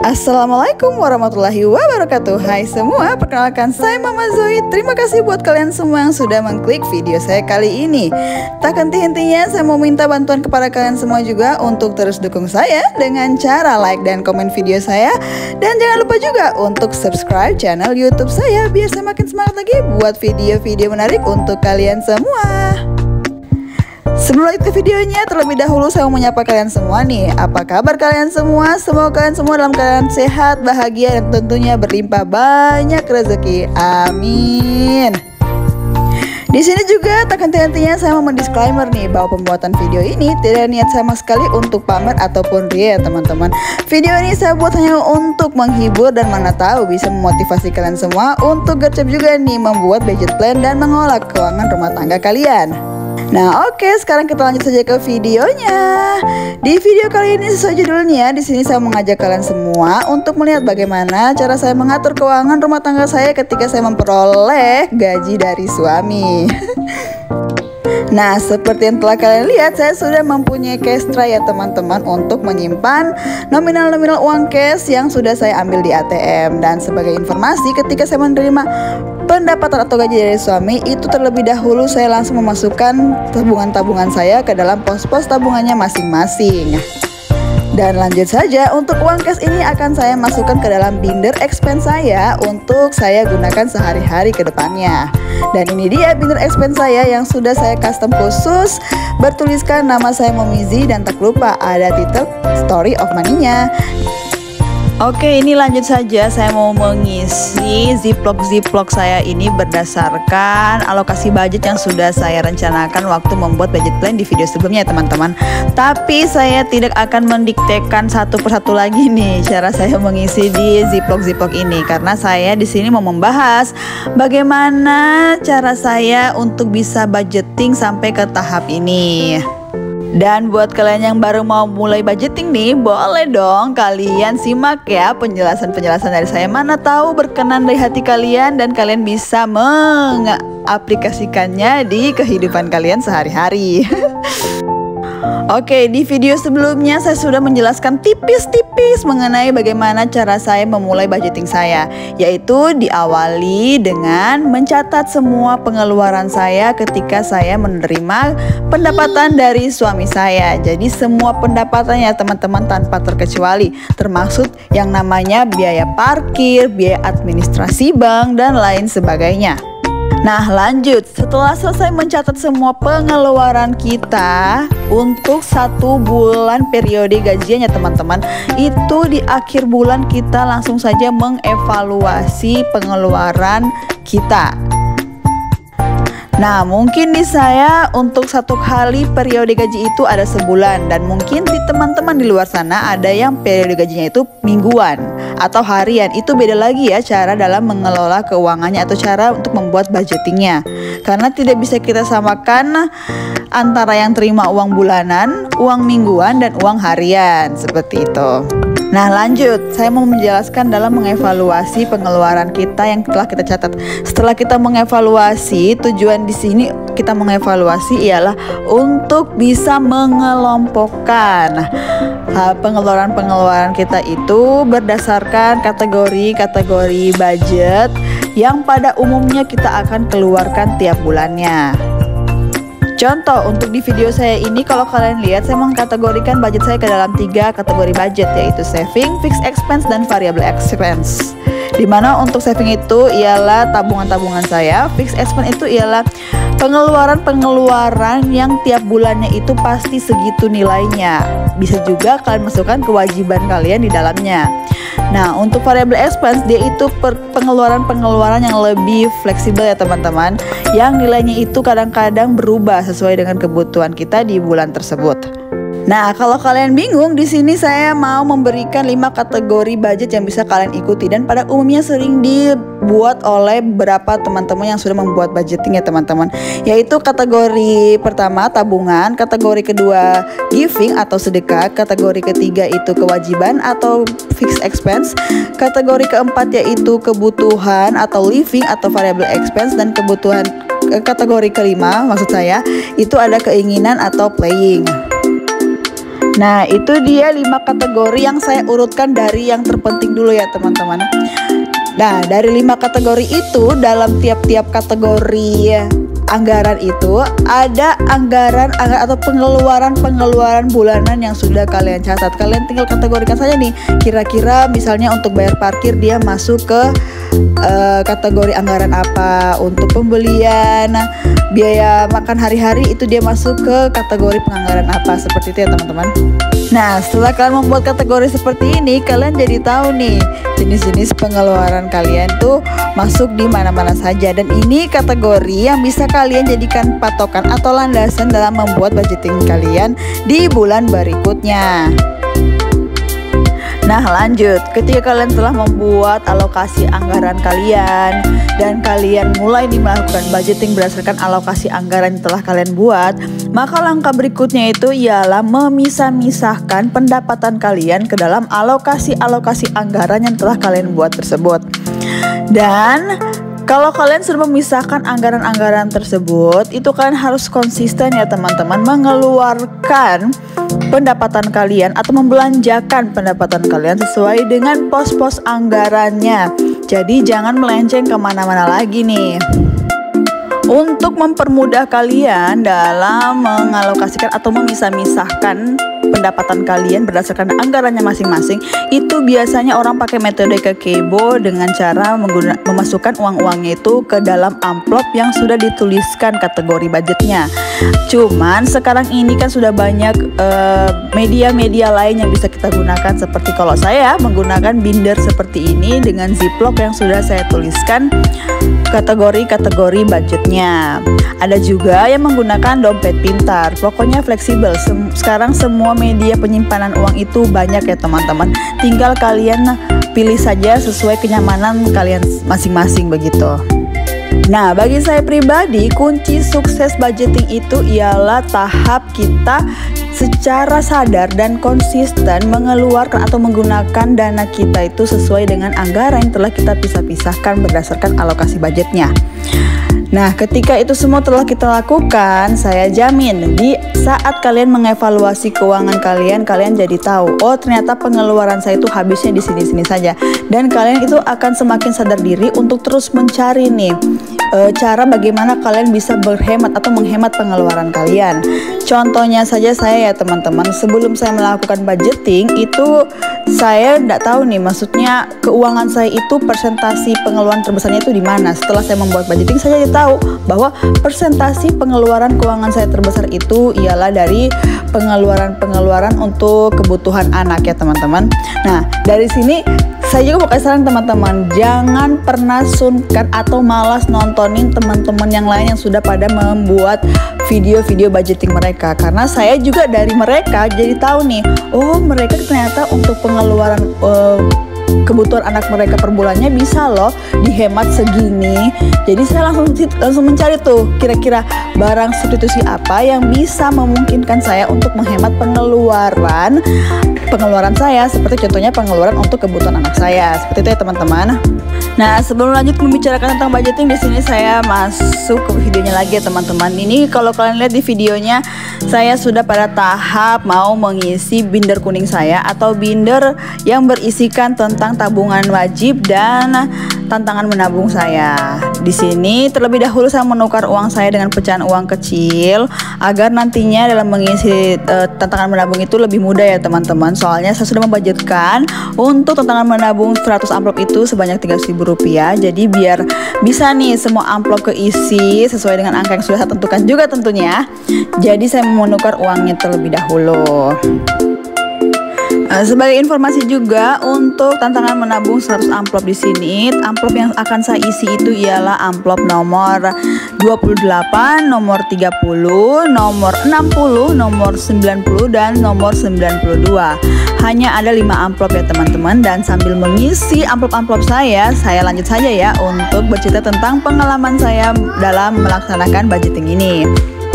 Assalamualaikum warahmatullahi wabarakatuh. Hai semua, perkenalkan saya Mama Zoe. Terima kasih buat kalian semua yang sudah mengklik video saya kali ini. Tak henti-hentinya saya mau minta bantuan kepada kalian semua juga untuk terus dukung saya dengan cara like dan komen video saya. Dan jangan lupa juga untuk subscribe channel YouTube saya biar saya makin semangat lagi buat video-video menarik untuk kalian semua. Sebelum lanjut ke videonya, terlebih dahulu saya mau menyapa kalian semua nih. Apa kabar kalian semua? Semoga kalian semua dalam keadaan sehat, bahagia, dan tentunya berlimpah banyak rezeki. Amin. Di sini juga tak henti-hentinya saya mau mendisclaimer nih bahwa pembuatan video ini tidak niat sama sekali untuk pamer ataupun ria, teman-teman. Video ini saya buat hanya untuk menghibur dan mana tahu bisa memotivasi kalian semua untuk gercep juga nih membuat budget plan dan mengolah keuangan rumah tangga kalian. Nah, oke, sekarang kita lanjut saja ke videonya. Di video kali ini sesuai judulnya, di sini saya mengajak kalian semua untuk melihat bagaimana cara saya mengatur keuangan rumah tangga saya ketika saya memperoleh gaji dari suami. Nah, seperti yang telah kalian lihat, saya sudah mempunyai cash tray ya teman-teman untuk menyimpan nominal-nominal uang cash yang sudah saya ambil di ATM. Dan sebagai informasi, ketika saya menerima pendapatan atau gaji dari suami, itu terlebih dahulu saya langsung memasukkan tabungan-tabungan saya ke dalam pos-pos tabungannya masing-masing. Dan lanjut saja, untuk uang cash ini akan saya masukkan ke dalam binder expense saya untuk saya gunakan sehari-hari ke depannya. Dan ini dia binder expense saya yang sudah saya custom khusus, bertuliskan nama saya Momizi dan tak lupa ada titel Story of Money-nya. Oke, ini lanjut saja, saya mau mengisi ziplock saya ini berdasarkan alokasi budget yang sudah saya rencanakan waktu membuat budget plan di video sebelumnya teman-teman. Tapi saya tidak akan mendiktekan satu persatu lagi nih cara saya mengisi di ziplock ini, karena saya di sini mau membahas bagaimana cara saya untuk bisa budgeting sampai ke tahap ini. Dan buat kalian yang baru mau mulai budgeting nih, boleh dong kalian simak ya penjelasan-penjelasan dari saya. Mana tahu berkenan dari hati kalian dan kalian bisa mengaplikasikannya di kehidupan kalian sehari-hari. Oke, di video sebelumnya saya sudah menjelaskan tipis-tipis mengenai bagaimana cara saya memulai budgeting saya, yaitu diawali dengan mencatat semua pengeluaran saya ketika saya menerima pendapatan dari suami saya. Jadi semua pendapatannya teman-teman tanpa terkecuali, termasuk yang namanya biaya parkir, biaya administrasi bank, dan lain sebagainya. Nah, lanjut, setelah selesai mencatat semua pengeluaran kita untuk 1 bulan periode gajiannya teman-teman, itu di akhir bulan kita langsung saja mengevaluasi pengeluaran kita. Nah, mungkin di saya untuk 1 kali periode gaji itu ada sebulan, dan mungkin di teman-teman di luar sana ada yang periode gajinya itu mingguan atau harian. Itu beda lagi ya cara dalam mengelola keuangannya atau cara untuk membuat budgetingnya, karena tidak bisa kita samakan antara yang terima uang bulanan, uang mingguan, dan uang harian seperti itu. Nah, lanjut, saya mau menjelaskan dalam mengevaluasi pengeluaran kita yang telah kita catat. Setelah kita mengevaluasi, tujuan di sini kita mengevaluasi ialah untuk bisa mengelompokkan pengeluaran-pengeluaran kita itu berdasarkan kategori-kategori budget yang pada umumnya kita akan keluarkan tiap bulannya. Contoh, untuk di video saya ini kalau kalian lihat, saya mengkategorikan budget saya ke dalam 3 kategori budget, yaitu saving, fixed expense, dan variable expense. Dimana untuk saving itu ialah tabungan-tabungan saya, fixed expense itu ialah pengeluaran-pengeluaran yang tiap bulannya itu pasti segitu nilainya. Bisa juga kalian masukkan kewajiban kalian di dalamnya. Nah, untuk variable expense dia itu pengeluaran-pengeluaran yang lebih fleksibel ya teman-teman, yang nilainya itu kadang-kadang berubah sesuai dengan kebutuhan kita di bulan tersebut. Nah, kalau kalian bingung, di sini saya mau memberikan 5 kategori budget yang bisa kalian ikuti dan pada umumnya sering dibuat oleh beberapa teman-teman yang sudah membuat budgeting ya teman-teman. Yaitu kategori pertama tabungan, kategori kedua giving atau sedekah, kategori ketiga itu kewajiban atau fixed expense, kategori keempat yaitu kebutuhan atau living atau variable expense, dan kategori kelima maksud saya itu ada keinginan atau playing. Nah, itu dia 5 kategori yang saya urutkan dari yang terpenting dulu ya teman-teman. Nah, dari 5 kategori itu, dalam tiap-tiap kategori anggaran itu ada anggaran atau pengeluaran bulanan yang sudah kalian catat. Kalian tinggal kategorikan saja nih, kira-kira misalnya untuk bayar parkir dia masuk ke kategori anggaran apa, untuk pembelian biaya makan hari-hari itu dia masuk ke kategori penganggaran apa, seperti itu ya teman-teman. Nah, setelah kalian membuat kategori seperti ini, kalian jadi tahu nih jenis-jenis pengeluaran kalian tuh masuk di mana-mana saja, dan ini kategori yang bisa kalian jadikan patokan atau landasan dalam membuat budgeting kalian di bulan berikutnya. Nah, lanjut, ketika kalian telah membuat alokasi anggaran kalian dan kalian mulai melakukan budgeting berdasarkan alokasi anggaran yang telah kalian buat, maka langkah berikutnya itu ialah memisah-misahkan pendapatan kalian ke dalam alokasi-alokasi anggaran yang telah kalian buat tersebut. Dan kalau kalian sudah memisahkan anggaran-anggaran tersebut, itu kalian harus konsisten ya teman-teman, mengeluarkan pendapatan kalian atau membelanjakan pendapatan kalian sesuai dengan pos-pos anggarannya. Jadi jangan melenceng kemana-mana lagi nih. Untuk mempermudah kalian dalam mengalokasikan atau memisah-misahkan pendapatan kalian berdasarkan anggarannya masing-masing, itu biasanya orang pakai metode Kakebo dengan cara memasukkan uang-uangnya itu ke dalam amplop yang sudah dituliskan kategori budgetnya. Cuman sekarang ini kan sudah banyak media-media lain yang bisa kita gunakan, seperti kalau saya menggunakan binder seperti ini dengan ziplock yang sudah saya tuliskan kategori-kategori budgetnya. Ada juga yang menggunakan dompet pintar. Pokoknya fleksibel. Sekarang semua media penyimpanan uang itu banyak ya teman-teman. Tinggal kalian pilih saja sesuai kenyamanan kalian masing-masing begitu. Nah, bagi saya pribadi, kunci sukses budgeting itu ialah tahap kita secara sadar dan konsisten mengeluarkan atau menggunakan dana kita itu sesuai dengan anggaran yang telah kita pisah-pisahkan berdasarkan alokasi budgetnya. Nah, ketika itu semua telah kita lakukan, saya jamin di saat kalian mengevaluasi keuangan kalian, kalian jadi tahu, oh ternyata pengeluaran saya itu habisnya di sini-sini saja. Dan kalian itu akan semakin sadar diri untuk terus mencari nih cara bagaimana kalian bisa berhemat atau menghemat pengeluaran kalian. Contohnya saja saya ya teman-teman, sebelum saya melakukan budgeting itu saya tidak tahu nih, maksudnya keuangan saya itu persentasi pengeluaran terbesarnya itu di mana. Setelah saya membuat budgeting, saya jadi tahu bahwa persentasi pengeluaran keuangan saya terbesar itu ialah dari pengeluaran untuk kebutuhan anak ya teman-teman. Nah, dari sini saya juga mau kasih saran teman-teman, jangan pernah sungkan atau malas nontonin teman-teman yang lain yang sudah pada membuat video-video budgeting mereka. Karena saya juga dari mereka jadi tahu nih, oh mereka ternyata untuk pengeluaran kebutuhan anak mereka per bulannya bisa loh dihemat segini. Jadi saya langsung mencari tuh kira-kira barang substitusi apa yang bisa memungkinkan saya untuk menghemat pengeluaran saya, seperti contohnya pengeluaran untuk kebutuhan anak saya. Seperti itu ya teman-teman. Nah, sebelum lanjut membicarakan tentang budgeting, di sini saya masuk ke videonya lagi ya teman-teman. Ini kalau kalian lihat di videonya, saya sudah pada tahap mau mengisi binder kuning saya atau binder yang berisikan tentang tabungan wajib dan tantangan menabung saya. Di sini terlebih dahulu saya menukar uang saya dengan pecahan uang kecil agar nantinya dalam mengisi tantangan menabung itu lebih mudah ya teman-teman. Soalnya saya sudah membudgetkan untuk tantangan menabung 100 amplop itu sebanyak Rp300.000. Jadi biar bisa nih semua amplop keisi sesuai dengan angka yang sudah saya tentukan juga tentunya. Jadi saya menukar uangnya terlebih dahulu. Sebagai informasi juga untuk tantangan menabung 100 amplop di sini, amplop yang akan saya isi itu ialah amplop nomor 28, nomor 30, nomor 60, nomor 90 dan nomor 92. Hanya ada 5 amplop ya teman-teman, dan sambil mengisi amplop-amplop saya lanjut saja ya untuk bercerita tentang pengalaman saya dalam melaksanakan budgeting ini.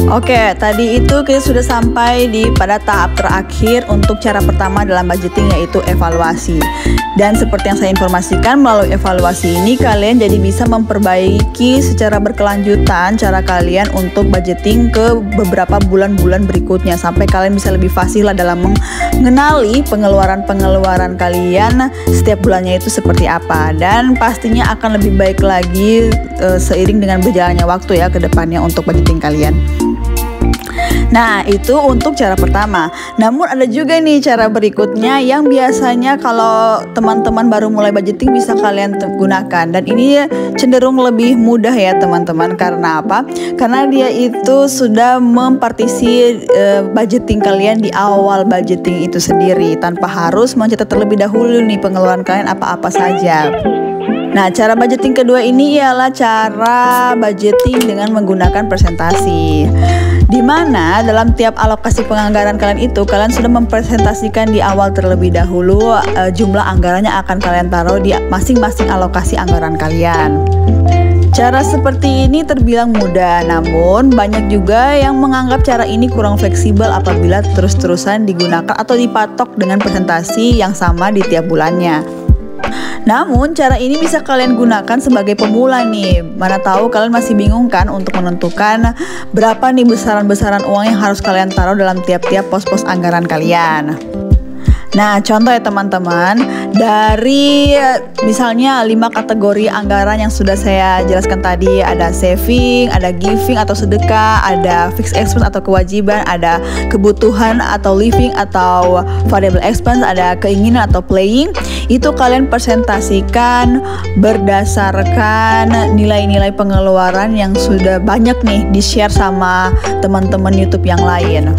Oke, tadi itu kita sudah sampai pada tahap terakhir untuk cara pertama dalam budgeting, yaitu evaluasi. Dan seperti yang saya informasikan, melalui evaluasi ini kalian jadi bisa memperbaiki secara berkelanjutan cara kalian untuk budgeting ke beberapa bulan-bulan berikutnya, sampai kalian bisa lebih fasih lah dalam mengenali pengeluaran-pengeluaran kalian setiap bulannya itu seperti apa. Dan pastinya akan lebih baik lagi seiring dengan berjalannya waktu ya ke depannya untuk budgeting kalian. Nah, itu untuk cara pertama. Namun ada juga nih cara berikutnya yang biasanya kalau teman-teman baru mulai budgeting bisa kalian gunakan. Dan ini cenderung lebih mudah ya teman-teman. Karena apa? Karena dia itu sudah mempartisi budgeting kalian di awal budgeting itu sendiri, tanpa harus mencatat terlebih dahulu nih pengeluaran kalian apa-apa saja. Nah, cara budgeting kedua ini ialah cara budgeting dengan menggunakan presentasi. Di mana dalam tiap alokasi penganggaran kalian itu, kalian sudah mempresentasikan di awal terlebih dahulu jumlah anggarannya akan kalian taruh di masing-masing alokasi anggaran kalian. Cara seperti ini terbilang mudah, namun banyak juga yang menganggap cara ini kurang fleksibel apabila terus-terusan digunakan atau dipatok dengan presentasi yang sama di tiap bulannya. Namun cara ini bisa kalian gunakan sebagai pemula nih. Mana tahu kalian masih bingung kan untuk menentukan berapa nih besaran-besaran uang yang harus kalian taruh dalam tiap-tiap pos-pos anggaran kalian. Nah, contoh ya teman-teman, dari misalnya 5 kategori anggaran yang sudah saya jelaskan tadi, ada saving, ada giving atau sedekah, ada fixed expense atau kewajiban, ada kebutuhan atau living atau variable expense, ada keinginan atau playing. Itu kalian presentasikan berdasarkan nilai-nilai pengeluaran yang sudah banyak nih di-share sama teman-teman YouTube yang lain.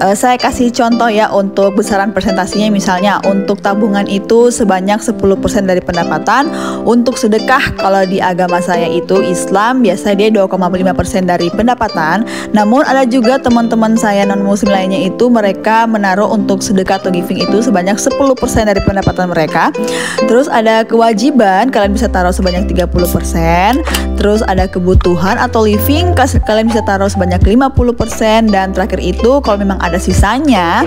Saya kasih contoh ya untuk besaran presentasinya, misalnya untuk tabungan itu sebanyak 10% dari pendapatan. Untuk sedekah kalau di agama saya itu Islam biasa dia 2,5% dari pendapatan. Namun ada juga teman-teman saya non muslim lainnya itu mereka menaruh untuk sedekah atau giving itu sebanyak 10% dari pendapatan mereka. Terus ada kewajiban, kalian bisa taruh sebanyak 30%. Terus ada kebutuhan atau living, kalian bisa taruh sebanyak 50%. Dan terakhir itu kalau memang ada sisanya,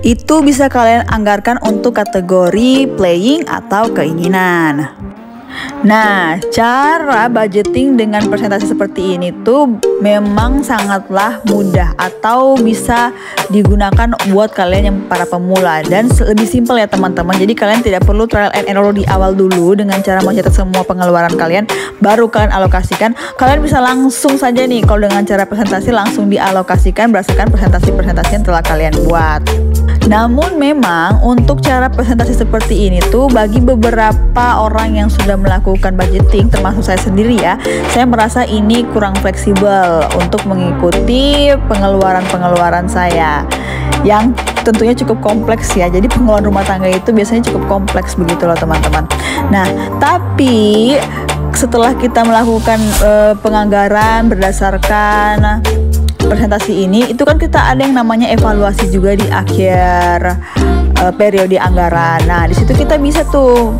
itu bisa kalian anggarkan untuk kategori playing atau keinginan. Nah, cara budgeting dengan presentasi seperti ini tuh memang sangatlah mudah atau bisa digunakan buat kalian yang para pemula, dan lebih simpel ya teman-teman. Jadi kalian tidak perlu trial and error di awal dulu dengan cara mencatat semua pengeluaran kalian baru kalian alokasikan. Kalian bisa langsung saja nih kalau dengan cara presentasi langsung dialokasikan berdasarkan presentasi-presentasi yang telah kalian buat. Namun memang untuk cara presentasi seperti ini tuh bagi beberapa orang yang sudah melakukan budgeting, termasuk saya sendiri ya, saya merasa ini kurang fleksibel untuk mengikuti pengeluaran-pengeluaran saya yang tentunya cukup kompleks ya. Jadi pengeluaran rumah tangga itu biasanya cukup kompleks begitu loh teman-teman. Nah, tapi setelah kita melakukan penganggaran berdasarkan presentasi ini, itu kan kita ada yang namanya evaluasi juga di akhir periode anggaran. Nah, di situ kita bisa tuh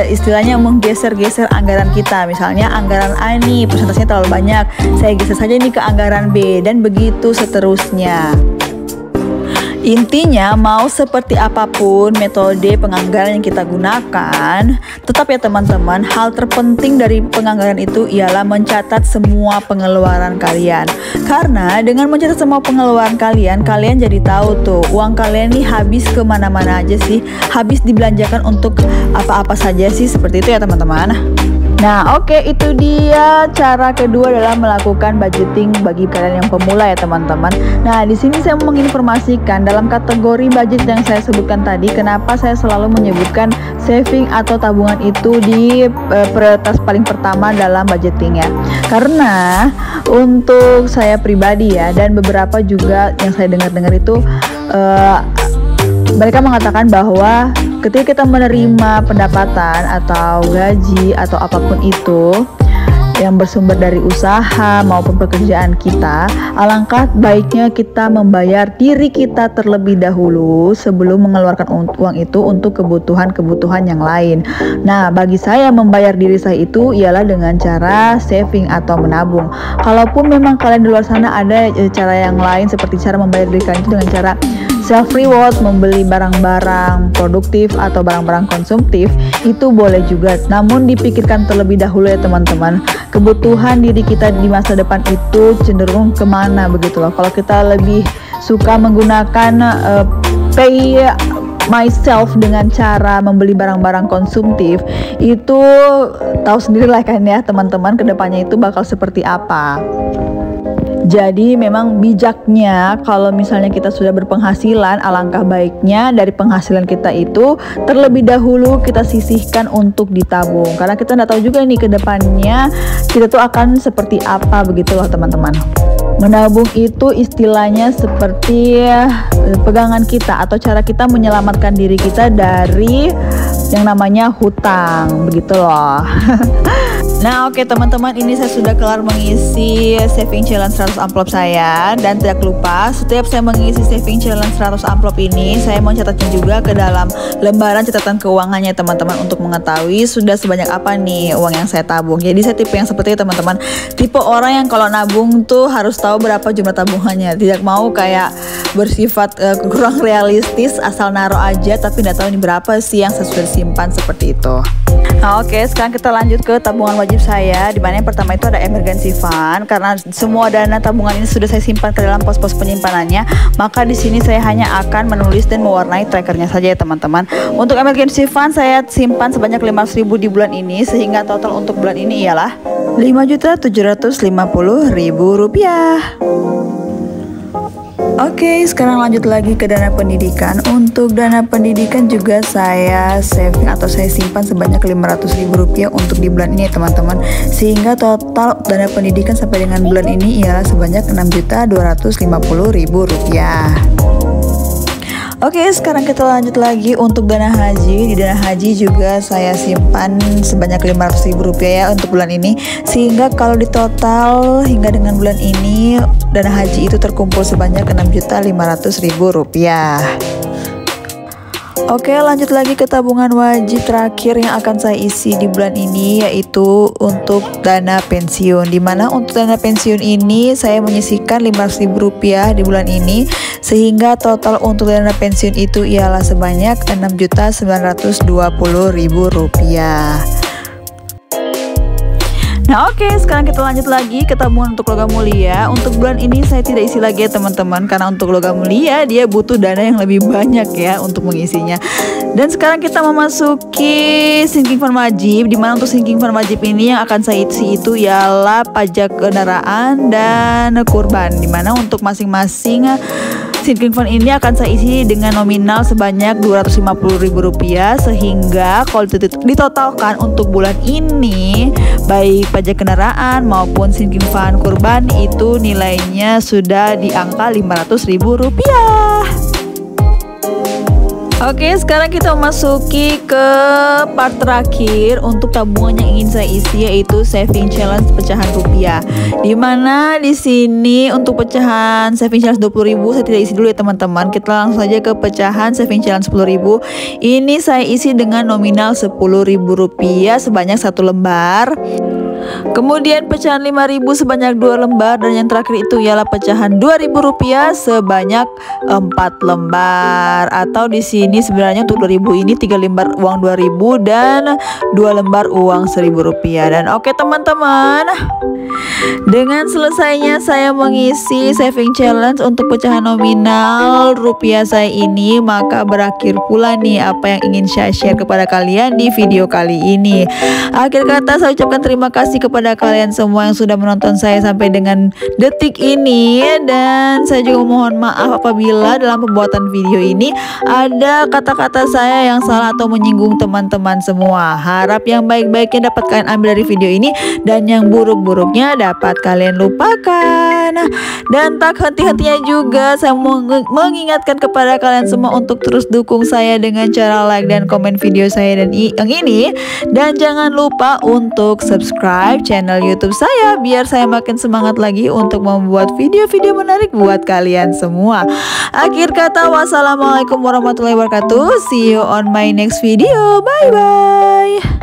istilahnya menggeser-geser anggaran kita. Misalnya anggaran A nih presentasinya terlalu banyak, saya geser saja nih ke anggaran B, dan begitu seterusnya. Intinya mau seperti apapun metode penganggaran yang kita gunakan, tetap ya teman-teman, hal terpenting dari penganggaran itu ialah mencatat semua pengeluaran kalian. Karena dengan mencatat semua pengeluaran kalian, kalian jadi tahu tuh uang kalian nih habis kemana-mana aja sih, habis dibelanjakan untuk apa-apa saja sih, seperti itu ya teman-teman. Nah, oke, itu dia cara kedua dalam melakukan budgeting bagi kalian yang pemula ya teman-teman. Nah, di sini saya mau menginformasikan dalam kategori budget yang saya sebutkan tadi, kenapa saya selalu menyebutkan saving atau tabungan itu di prioritas paling pertama dalam budgeting ya. Karena untuk saya pribadi ya, dan beberapa juga yang saya dengar-dengar itu mereka mengatakan bahwa ketika kita menerima pendapatan atau gaji atau apapun itu, yang bersumber dari usaha maupun pekerjaan kita, alangkah baiknya kita membayar diri kita terlebih dahulu sebelum mengeluarkan uang itu untuk kebutuhan-kebutuhan yang lain. Nah, bagi saya membayar diri saya itu ialah dengan cara saving atau menabung. Kalaupun memang kalian di luar sana ada cara yang lain seperti cara membayar diri kalian itu dengan cara self reward, membeli barang-barang produktif atau barang-barang konsumtif, itu boleh juga. Namun dipikirkan terlebih dahulu ya teman-teman, kebutuhan diri kita di masa depan itu cenderung kemana begitu loh. Kalau kita lebih suka menggunakan pay myself dengan cara membeli barang-barang konsumtif, itu tahu sendiri lah kan ya teman-teman, kedepannya itu bakal seperti apa. Jadi memang bijaknya kalau misalnya kita sudah berpenghasilan, alangkah baiknya dari penghasilan kita itu terlebih dahulu kita sisihkan untuk ditabung, karena kita nggak tahu juga nih ke depannya kita tuh akan seperti apa begitu loh teman-teman. Menabung itu istilahnya seperti pegangan kita atau cara kita menyelamatkan diri kita dari yang namanya hutang begitu loh. Nah oke teman-teman, ini saya sudah kelar mengisi saving challenge 100 amplop saya, dan tidak lupa setiap saya mengisi saving challenge 100 amplop ini saya mau catatnya juga ke dalam lembaran catatan keuangannya teman-teman, untuk mengetahui sudah sebanyak apa nih uang yang saya tabung. Jadi saya tipe yang seperti itu teman-teman, tipe orang yang kalau nabung tuh harus tahu berapa jumlah tabungannya, tidak mau kayak bersifat kurang realistis asal naruh aja tapi tidak tahu ini berapa sih yang saya sudah simpan seperti itu. Nah oke, sekarang kita lanjut ke tabungan wajib saya, dimana yang pertama itu ada emergency fund. Karena semua dana tabungan ini sudah saya simpan ke dalam pos-pos penyimpanannya, maka di sini saya hanya akan menulis dan mewarnai trackernya saja ya teman-teman. Untuk emergency fund saya simpan sebanyak 500.000 di bulan ini, sehingga total untuk bulan ini ialah Rp5.750.000. Oke, sekarang lanjut lagi ke dana pendidikan. Untuk dana pendidikan juga saya saving atau saya simpan sebanyak Rp500.000 untuk di bulan ini teman-teman, sehingga total dana pendidikan sampai dengan bulan ini ialah sebanyak Rp6.250.000. Oke, sekarang kita lanjut lagi untuk dana haji. Di dana haji juga saya simpan sebanyak Rp500.000 ya untuk bulan ini, sehingga kalau di total hingga dengan bulan ini dana haji itu terkumpul sebanyak Rp6.500.000. Oke, lanjut lagi ke tabungan wajib terakhir yang akan saya isi di bulan ini, yaitu untuk dana pensiun. Dimana untuk dana pensiun ini saya menyisihkan Rp500.000 di bulan ini, sehingga total untuk dana pensiun itu ialah sebanyak Rp6.920.000. Nah oke, sekarang kita lanjut lagi ke tabungan untuk logam mulia. Untuk bulan ini saya tidak isi lagi ya teman-teman, karena untuk logam mulia dia butuh dana yang lebih banyak ya untuk mengisinya. Dan sekarang kita memasuki sinking fund wajib, dimana untuk sinking fund wajib ini yang akan saya isi itu ialah pajak kendaraan dan kurban, dimana untuk masing-masing sinking fund ini akan saya isi dengan nominal sebanyak Rp250.000, sehingga kalau ditotalkan untuk bulan ini baik pajak kendaraan maupun sinking fund kurban itu nilainya sudah di angka Rp500.000. Oke, sekarang kita memasuki ke part terakhir untuk tabungan yang ingin saya isi, yaitu saving challenge pecahan rupiah. Dimana di sini untuk pecahan saving challenge 20.000 saya tidak isi dulu ya teman-teman. Kita langsung saja ke pecahan saving challenge 10.000. Ini saya isi dengan nominal Rp10.000 sebanyak 1 lembar. Kemudian pecahan 5.000 sebanyak 2 lembar, dan yang terakhir itu ialah pecahan Rp2.000 sebanyak 4 lembar. Atau di sini sebenarnya untuk 2.000 ini 3 lembar uang 2.000 dan 2 lembar uang Rp1.000. Dan oke teman-teman, dengan selesainya saya mengisi saving challenge untuk pecahan nominal rupiah saya ini, maka berakhir pula nih apa yang ingin saya share kepada kalian di video kali ini. Akhir kata saya ucapkan terima kasih kepada kalian semua yang sudah menonton saya sampai dengan detik ini, dan saya juga mohon maaf apabila dalam pembuatan video ini ada kata-kata saya yang salah atau menyinggung teman-teman semua. Harap yang baik-baiknya dapat kalian ambil dari video ini, dan yang buruk-buruknya dapat kalian lupakan. kalian. Dan tak henti-hentinya juga saya mau mengingatkan kepada kalian semua untuk terus dukung saya dengan cara like dan komen video saya dan yang ini. Dan jangan lupa untuk subscribe channel YouTube saya biar saya makin semangat lagi untuk membuat video-video menarik buat kalian semua. Akhir kata, wassalamualaikum warahmatullahi wabarakatuh. See you on my next video. Bye bye.